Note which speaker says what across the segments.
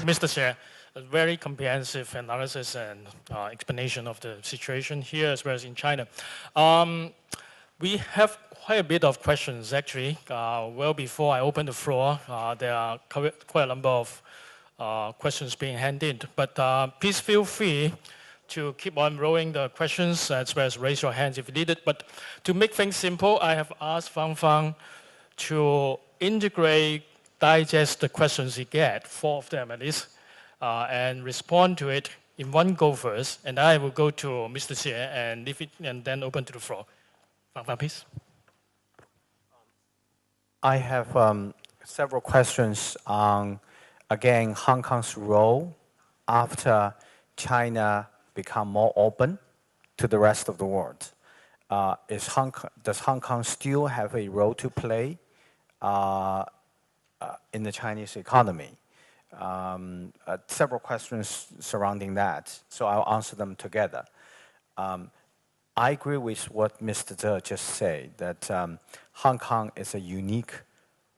Speaker 1: Mr. Xie, a very comprehensive analysis and explanation of the situation here as well as in China. We have quite a bit of questions, actually. Well, before I open the floor, there are quite a number of questions being handed. But please feel free to keep on rolling the questions as well as raise your hands if needed. But to make things simple, I have asked Fang to integrate, digest the questions he get, 4 of them at least, and respond to it in one go first. And I will go to Mr. Xie and leave it and then open to the floor. Fang, please.
Speaker 2: I have several questions on, again, Hong Kong's role after China become more open to the rest of the world. Does Hong Kong still have a role to play in the Chinese economy? Several questions surrounding that, so I'll answer them together. I agree with what Mr. Zhe just said, that Hong Kong is a unique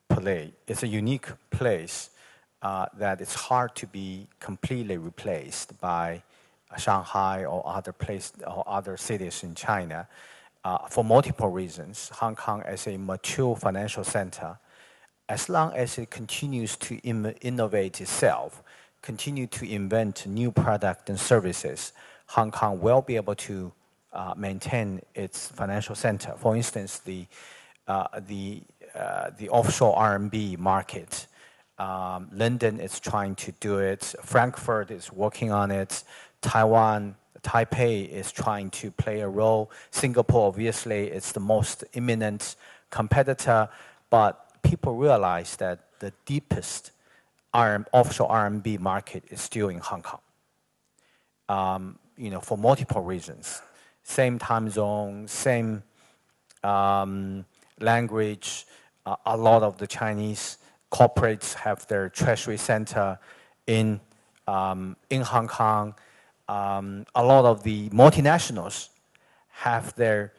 Speaker 2: place. It's a unique place that it's hard to be completely replaced by Shanghai or other cities in China for multiple reasons. Hong Kong as a mature financial center, as long as it continues to innovate itself, continue to invent new products and services, Hong Kong will be able to maintain its financial center. For instance, the offshore RMB market. London is trying to do it. Frankfurt is working on it. Taipei is trying to play a role. Singapore, obviously, is the most imminent competitor, but people realize that the deepest offshore RMB market is still in Hong Kong. For multiple reasons. Same time zone, same language. A lot of the Chinese corporates have their treasury center in Hong Kong. A lot of the multinationals have their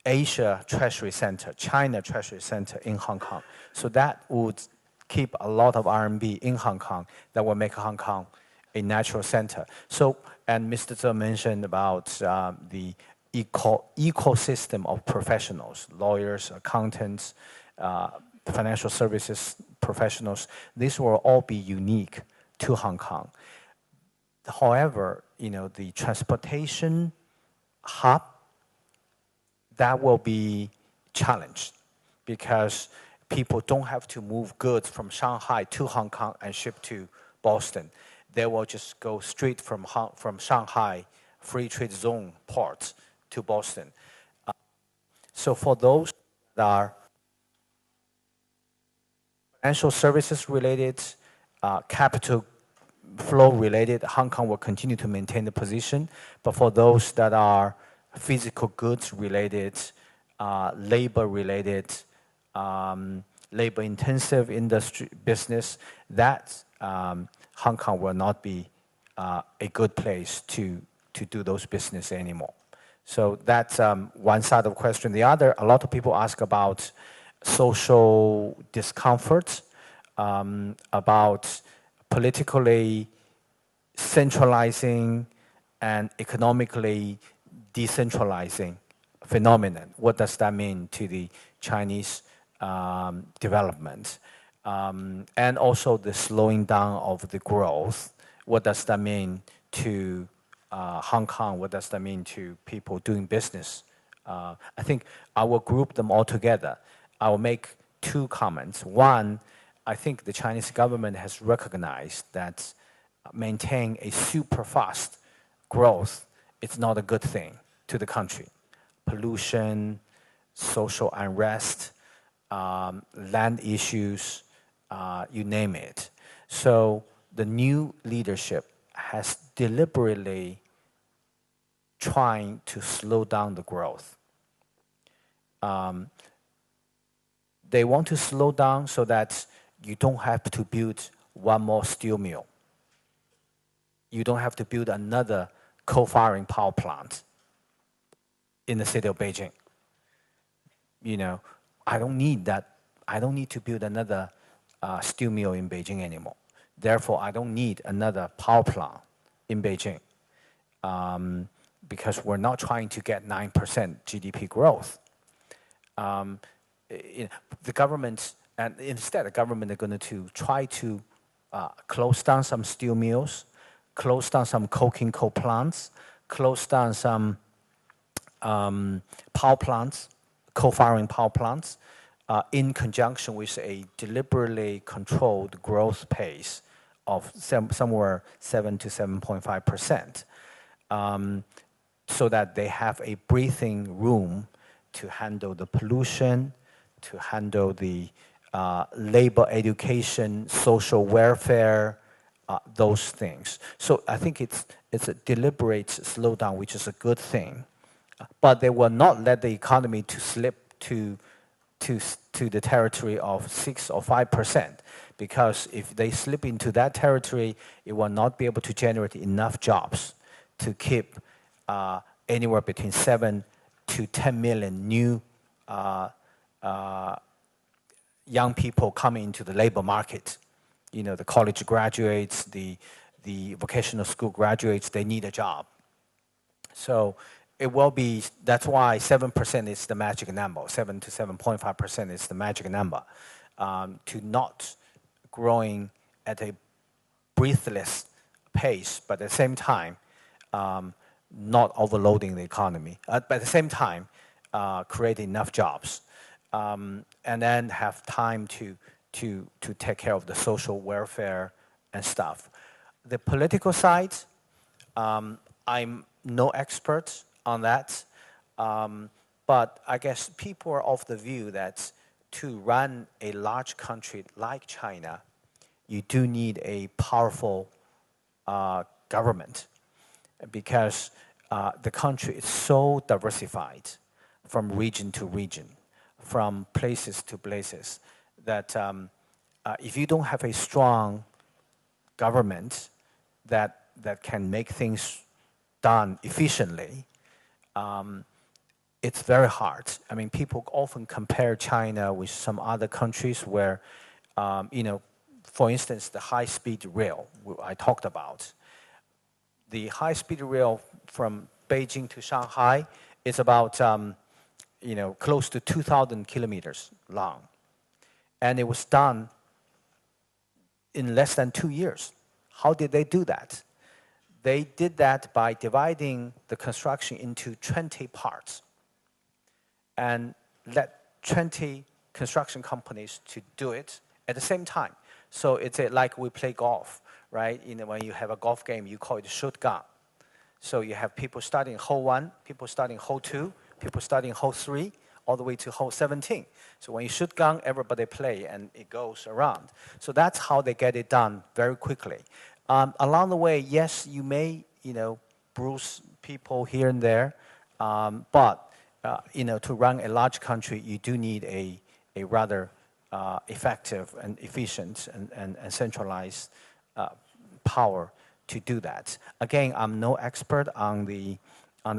Speaker 2: Asia treasury center, China treasury center in Hong Kong. So that would keep a lot of RMB in Hong Kong that will make Hong Kong a natural center. So, and Mr. Zhe mentioned about the ecosystem of professionals, lawyers, accountants, financial services professionals. These will all be unique to Hong Kong. However, the transportation hub, that will be challenged because people don't have to move goods from Shanghai to Hong Kong and ship to Boston. They will just go straight from Shanghai Free Trade Zone port to Boston. So for those that are financial services related, capital flow related, Hong Kong will continue to maintain the position. But for those that are physical goods related, labor related, labor intensive industry business, that Hong Kong will not be a good place to do those business anymore. So that's one side of the question. The other, a lot of people ask about social discomfort, about politically centralizing and economically decentralizing phenomenon. What does that mean to the Chinese development? And also the slowing down of the growth. What does that mean to Hong Kong? What does that mean to people doing business? I think I will group them all together. I will make 2 comments. One, I think the Chinese government has recognized that maintaining a super fast growth is not a good thing to the country. Pollution, social unrest, land issues, you name it. So the new leadership has deliberately trying to slow down the growth. They want to slow down so that you don't have to build one more steel mill. You don't have to build another coal-firing power plant in the city of Beijing. I don't need that. I don't need to build another steel mill in Beijing anymore. Therefore, I don't need another power plant in Beijing because we're not trying to get 9% GDP growth. The government, and instead the government are going to try to close down some steel mills, close down some coking coal plants, close down some power plants, coal-firing power plants, in conjunction with a deliberately controlled growth pace of somewhere 7 to 7.5%, so that they have a breathing room to handle the pollution, to handle the labor education, social welfare, those things. So I think it's a deliberate slowdown, which is a good thing. But they will not let the economy to slip to the territory of 6 or 5%, because if they slip into that territory, it will not be able to generate enough jobs to keep anywhere between 7 to 10 million new young people coming into the labor market. You know, the college graduates, the vocational school graduates, they need a job. So it will be, that's why 7% is the magic number, 7 to 7.5% is the magic number, to not growing at a breathless pace, but at the same time, not overloading the economy. But at the same time, create enough jobs, and then have time to take care of the social welfare and stuff. The political side, I'm no expert on that, but I guess people are of the view that to run a large country like China, you do need a powerful government, because the country is so diversified from region to region, from places to places, that if you don't have a strong government that can make things done efficiently, it's very hard. I mean, people often compare China with some other countries where, you know, for instance, the high-speed rail I talked about. The high-speed rail from Beijing to Shanghai is about, you know, close to 2,000 kilometers long. And it was done in less than 2 years. How did they do that? They did that by dividing the construction into 20 parts and let 20 construction companies to do it at the same time. So it's like we play golf, right? You know, when you have a golf game, you call it shotgun. So you have people starting hole 1, people starting hole 2, people starting hole 3, all the way to hole 17. So when you shoot gun, everybody play and it goes around. So that's how they get it done very quickly. Along the way, yes, you may, you know, bruise people here and there, but you know, to run a large country, you do need a rather effective and efficient and centralized power to do that. Again, I'm no expert on the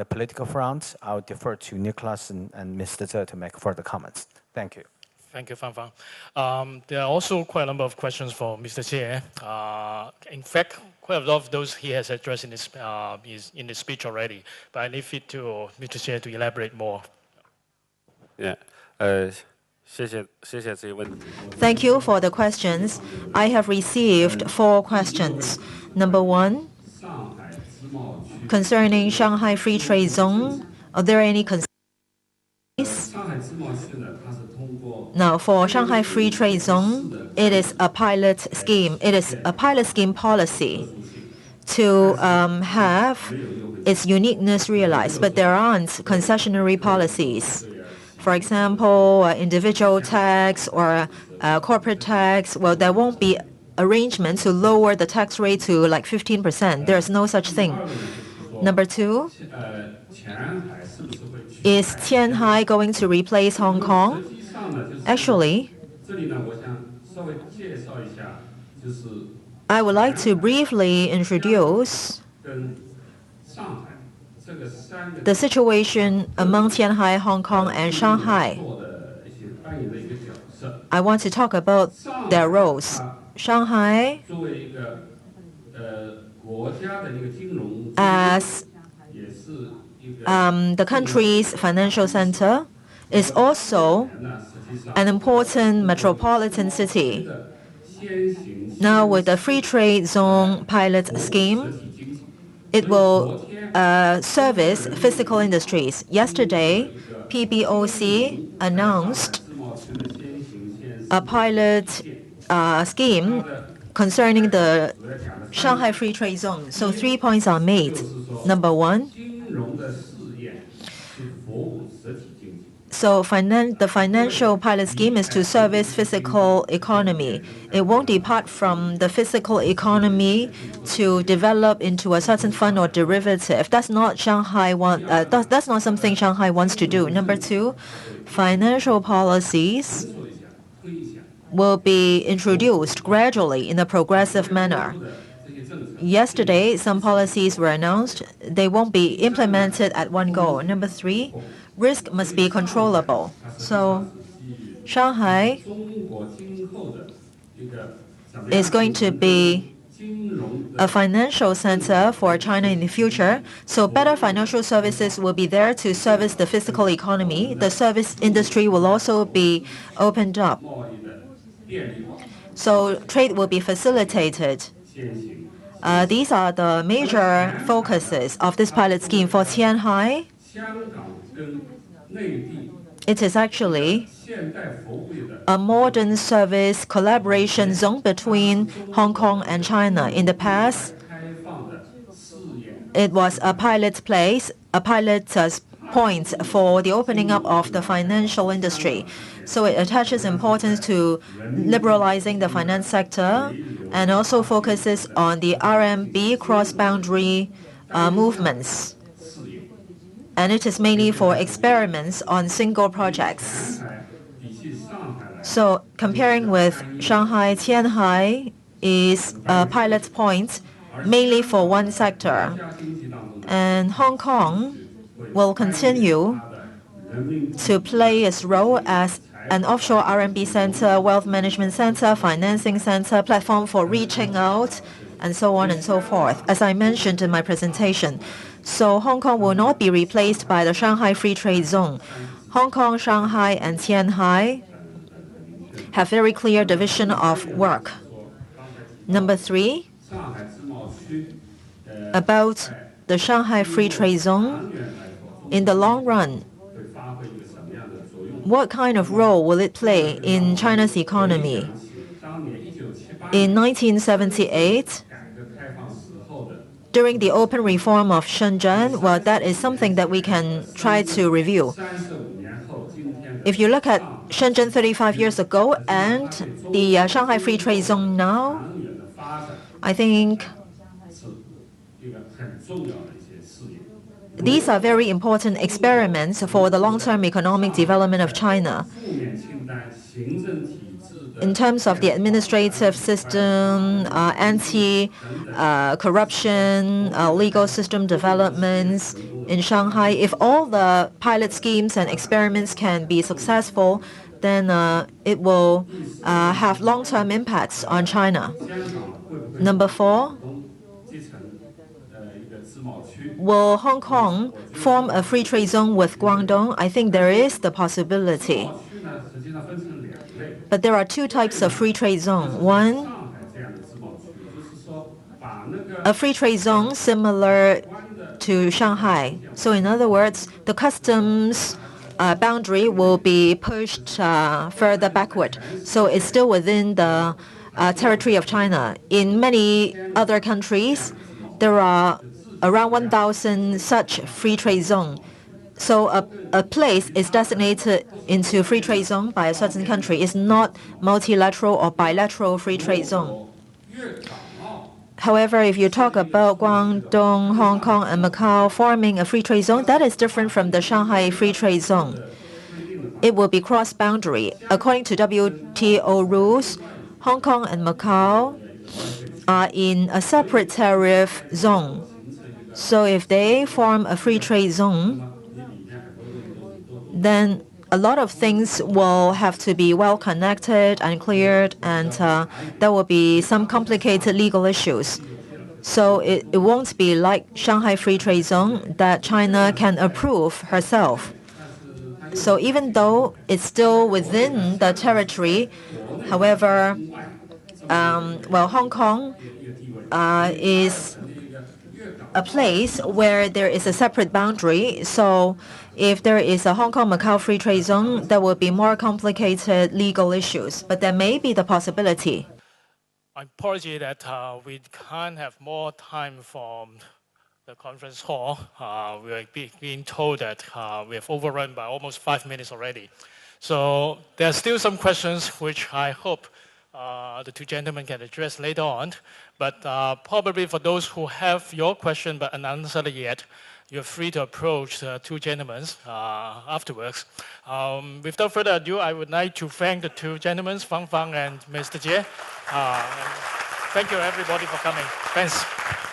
Speaker 2: political front. I'll defer to Nicholas and Mr. Zhe to make further comments. Thank you.
Speaker 1: Thank you, Fang Fang. There are also quite a number of questions for Mr. Xie. In fact, quite a lot of those he has addressed in his speech already, but I leave it to Mr. Xie to elaborate more.
Speaker 3: Yeah.
Speaker 4: Thank you for the questions. I have received 4 questions. Number 1, concerning Shanghai Free Trade Zone, are there any concerns? Now, for Shanghai Free Trade Zone, it is a pilot scheme. It is a pilot scheme policy to have its uniqueness realized, but there aren't concessionary policies. For example, individual tax or corporate tax, well, there won't be arrangement to lower the tax rate to like 15%. There's no such thing. Number 2, is Tianhai going to replace Hong Kong? Actually, I would like to briefly introduce the situation among Tianhai, Hong Kong, and Shanghai. I want to talk about their roles. Shanghai, as the country's financial center, is also an important metropolitan city. Now, with the free trade zone pilot scheme, it will service physical industries. Yesterday, PBOC announced a pilot scheme concerning the Shanghai Free Trade Zone. So 3 points are made. Number one, so the financial pilot scheme is to service physical economy. It won't depart from the physical economy to develop into a certain fund or derivative. That's not that's not something Shanghai wants to do. Number two, financial policies will be introduced gradually in a progressive manner. Yesterday, some policies were announced. They won't be implemented at one go. Number three, risk must be controllable. So Shanghai is going to be a financial center for China in the future. So better financial services will be there to service the physical economy. The service industry will also be opened up. So trade will be facilitated. These are the major focuses of this pilot scheme. For Qianhai, it is actually a modern service collaboration zone between Hong Kong and China. In the past, it was a pilot place, a pilot point for the opening up of the financial industry. So it attaches importance to liberalizing the finance sector and also focuses on the RMB cross-boundary movements. And it is mainly for experiments on single projects. So comparing with Shanghai, Qianhai is a pilot point mainly for one sector. And Hong Kong will continue to play its role as an offshore RMB center, wealth management center, financing center, platform for reaching out, and so on and so forth, as I mentioned in my presentation. So Hong Kong will not be replaced by the Shanghai Free Trade Zone. Hong Kong, Shanghai, and Qianhai have very clear division of work. Number three, about the Shanghai Free Trade Zone, in the long run, what kind of role will it play in China's economy? In 1978, during the open reform of Shenzhen, well, that is something that we can try to review. If you look at Shenzhen 35 years ago and the Shanghai Free Trade Zone now, I think these are very important experiments for the long-term economic development of China. In terms of the administrative system, anti-corruption, legal system developments in Shanghai, if all the pilot schemes and experiments can be successful, then it will have long-term impacts on China. Number four, will Hong Kong form a free trade zone with Guangdong? I think there is the possibility. But there are two types of free trade zone. One, a free trade zone similar to Shanghai. So in other words, the customs boundary will be pushed further backward. So it's still within the territory of China. In many other countries, there are around 1,000 such free trade zones. So a place is designated into free trade zone by a certain country. It's not multilateral or bilateral free trade zone. However, if you talk about Guangdong, Hong Kong, and Macau forming a free trade zone, that is different from the Shanghai Free Trade Zone. It will be cross-boundary. According to WTO rules, Hong Kong and Macau are in a separate tariff zone. So if they form a free trade zone, then a lot of things will have to be well connected and cleared, and there will be some complicated legal issues. So it won't be like Shanghai Free Trade Zone that China can approve herself. So even though it's still within the territory, however, Hong Kong is a place where there is a separate boundary. So if there is a Hong Kong-Macau Free Trade Zone, there will be more complicated legal issues. But there may be the possibility.
Speaker 1: I apologize that we can't have more time from the conference hall. We are being told that we have overrun by almost 5 minutes already. So there are still some questions which I hope the two gentlemen can address later on. But probably for those who have your question but unanswered yet, you're free to approach the two gentlemen afterwards. Without further ado, I would like to thank the two gentlemen, Fang and Mr. Jie. Thank you everybody for coming. Thanks.